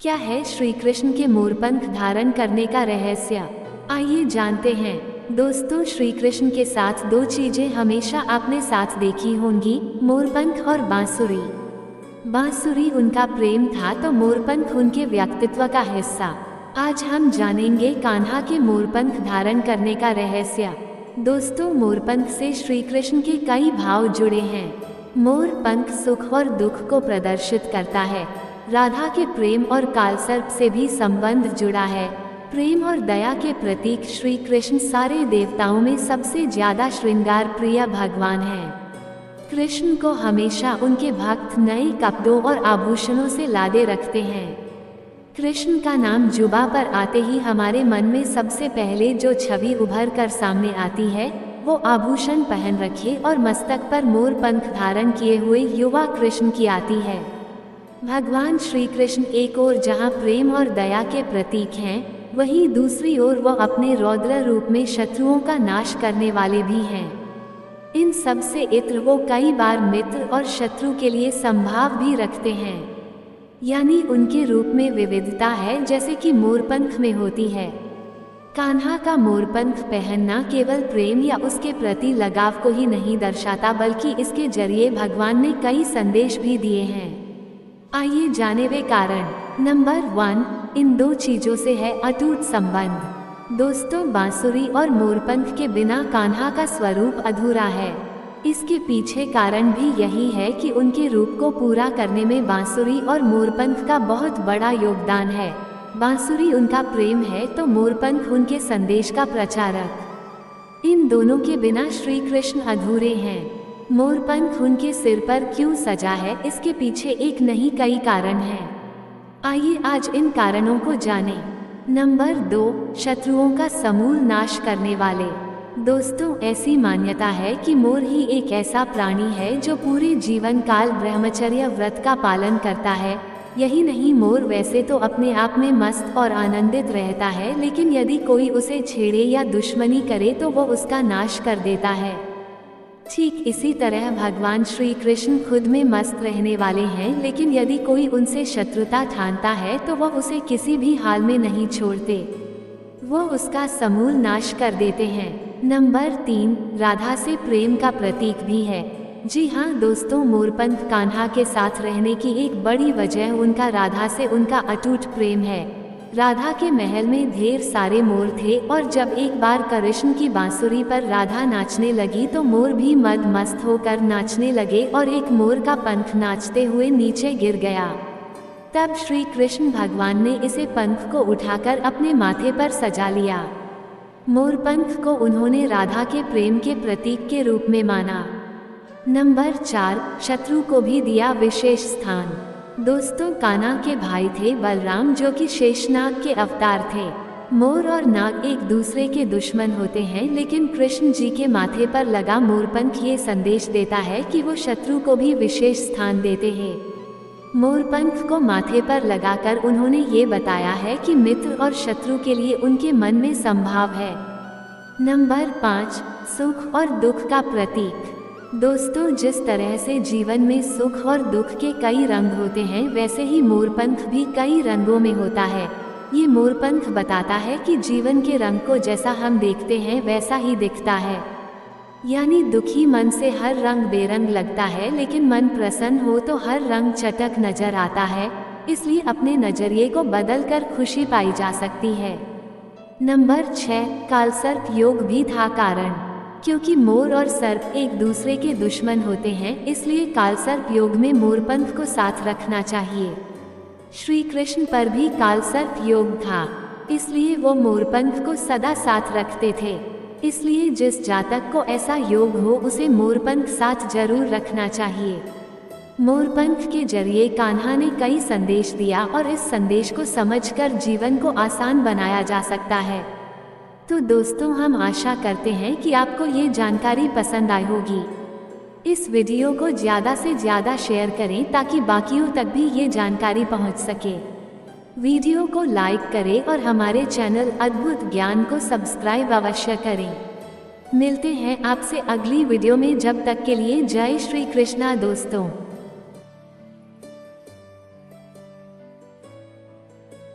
क्या है श्री कृष्ण के मोरपंख धारण करने का रहस्य? आइए जानते हैं। दोस्तों, श्री कृष्ण के साथ दो चीजें हमेशा आपने साथ देखी होंगी, मोरपंख और बांसुरी। बांसुरी उनका प्रेम था तो मोरपंख उनके व्यक्तित्व का हिस्सा। आज हम जानेंगे कान्हा के मोरपंख धारण करने का रहस्य। दोस्तों, मोरपंख से श्री कृष्ण के कई भाव जुड़े हैं। मोरपंख सुख और दुख को प्रदर्शित करता है। राधा के प्रेम और कालसर्प से भी संबंध जुड़ा है। प्रेम और दया के प्रतीक श्री कृष्ण सारे देवताओं में सबसे ज्यादा श्रृंगार प्रिय भगवान हैं। कृष्ण को हमेशा उनके भक्त नए कपड़ों और आभूषणों से लादे रखते हैं। कृष्ण का नाम जुबा पर आते ही हमारे मन में सबसे पहले जो छवि उभर कर सामने आती है वो आभूषण पहन रखे और मस्तक पर मोर पंख धारण किए हुए युवा कृष्ण की आती है। भगवान श्री कृष्ण एक ओर जहाँ प्रेम और दया के प्रतीक हैं, वहीं दूसरी ओर वह अपने रौद्र रूप में शत्रुओं का नाश करने वाले भी हैं। इन सब से इत्र वो कई बार मित्र और शत्रु के लिए संभाव भी रखते हैं, यानी उनके रूप में विविधता है जैसे कि मोरपंख में होती है। कान्हा का मोरपंख पहनना केवल प्रेम या उसके प्रति लगाव को ही नहीं दर्शाता, बल्कि इसके जरिए भगवान ने कई संदेश भी दिए हैं। आइए जाने वे कारण। नंबर 1, इन दो चीजों से है अटूट संबंध। दोस्तों, बांसुरी और मोरपंख के बिना कान्हा का स्वरूप अधूरा है। इसके पीछे कारण भी यही है कि उनके रूप को पूरा करने में बांसुरी और मोरपंख का बहुत बड़ा योगदान है। बांसुरी उनका प्रेम है तो मोरपंख उनके संदेश का प्रचारक। इन दोनों के बिना श्री कृष्ण अधूरे हैं। मोरपंख उनके सिर पर क्यों सजा है, इसके पीछे एक नहीं कई कारण हैं। आइए आज इन कारणों को जानें। नंबर 2, शत्रुओं का समूल नाश करने वाले। दोस्तों, ऐसी मान्यता है कि मोर ही एक ऐसा प्राणी है जो पूरे जीवन काल ब्रह्मचर्य व्रत का पालन करता है। यही नहीं, मोर वैसे तो अपने आप में मस्त और आनंदित रहता है, लेकिन यदि कोई उसे छेड़े या दुश्मनी करे तो वो उसका नाश कर देता है। ठीक इसी तरह भगवान श्री कृष्ण खुद में मस्त रहने वाले हैं, लेकिन यदि कोई उनसे शत्रुता ठानता है तो वह उसे किसी भी हाल में नहीं छोड़ते, वो उसका समूल नाश कर देते हैं। नंबर 3, राधा से प्रेम का प्रतीक भी है। जी हाँ दोस्तों, मोरपंख कान्हा के साथ रहने की एक बड़ी वजह उनका राधा से उनका अटूट प्रेम है। राधा के महल में ढेर सारे मोर थे और जब एक बार कृष्ण की बांसुरी पर राधा नाचने लगी तो मोर भी मद मस्त होकर नाचने लगे और एक मोर का पंख नाचते हुए नीचे गिर गया। तब श्री कृष्ण भगवान ने इसे पंख को उठाकर अपने माथे पर सजा लिया। मोरपंख को उन्होंने राधा के प्रेम के प्रतीक के रूप में माना। नंबर 4, शत्रु को भी दिया विशेष स्थान। दोस्तों, कान्हा के भाई थे बलराम, जो कि शेषनाग के अवतार थे। मोर और नाग एक दूसरे के दुश्मन होते हैं, लेकिन कृष्ण जी के माथे पर लगा मोरपंख ये संदेश देता है कि वो शत्रु को भी विशेष स्थान देते हैं। मोरपंख को माथे पर लगाकर उन्होंने ये बताया है कि मित्र और शत्रु के लिए उनके मन में संभाव है। नंबर 5, सुख और दुख का प्रतीक। दोस्तों, जिस तरह से जीवन में सुख और दुख के कई रंग होते हैं, वैसे ही मोरपंख भी कई रंगों में होता है। ये मोरपंख बताता है कि जीवन के रंग को जैसा हम देखते हैं वैसा ही दिखता है। यानी दुखी मन से हर रंग बेरंग लगता है, लेकिन मन प्रसन्न हो तो हर रंग चटक नजर आता है। इसलिए अपने नजरिए को बदलकर खुशी पाई जा सकती है। नंबर 6, कालसर्प योग भी था कारण। क्योंकि मोर और सर्प एक दूसरे के दुश्मन होते हैं, इसलिए कालसर्प योग में मोरपंख को साथ रखना चाहिए। श्री कृष्ण पर भी कालसर्प योग था, इसलिए वो मोरपंख को सदा साथ रखते थे। इसलिए जिस जातक को ऐसा योग हो उसे मोरपंख साथ जरूर रखना चाहिए। मोरपंख के जरिए कान्हा ने कई संदेश दिया और इस संदेश को समझकर जीवन को आसान बनाया जा सकता है। तो दोस्तों, हम आशा करते हैं कि आपको ये जानकारी पसंद आई होगी। इस वीडियो को ज़्यादा से ज़्यादा शेयर करें ताकि बाकियों तक भी ये जानकारी पहुंच सके। वीडियो को लाइक करें और हमारे चैनल अद्भुत ज्ञान को सब्सक्राइब अवश्य करें। मिलते हैं आपसे अगली वीडियो में, जब तक के लिए जय श्री कृष्णा दोस्तों।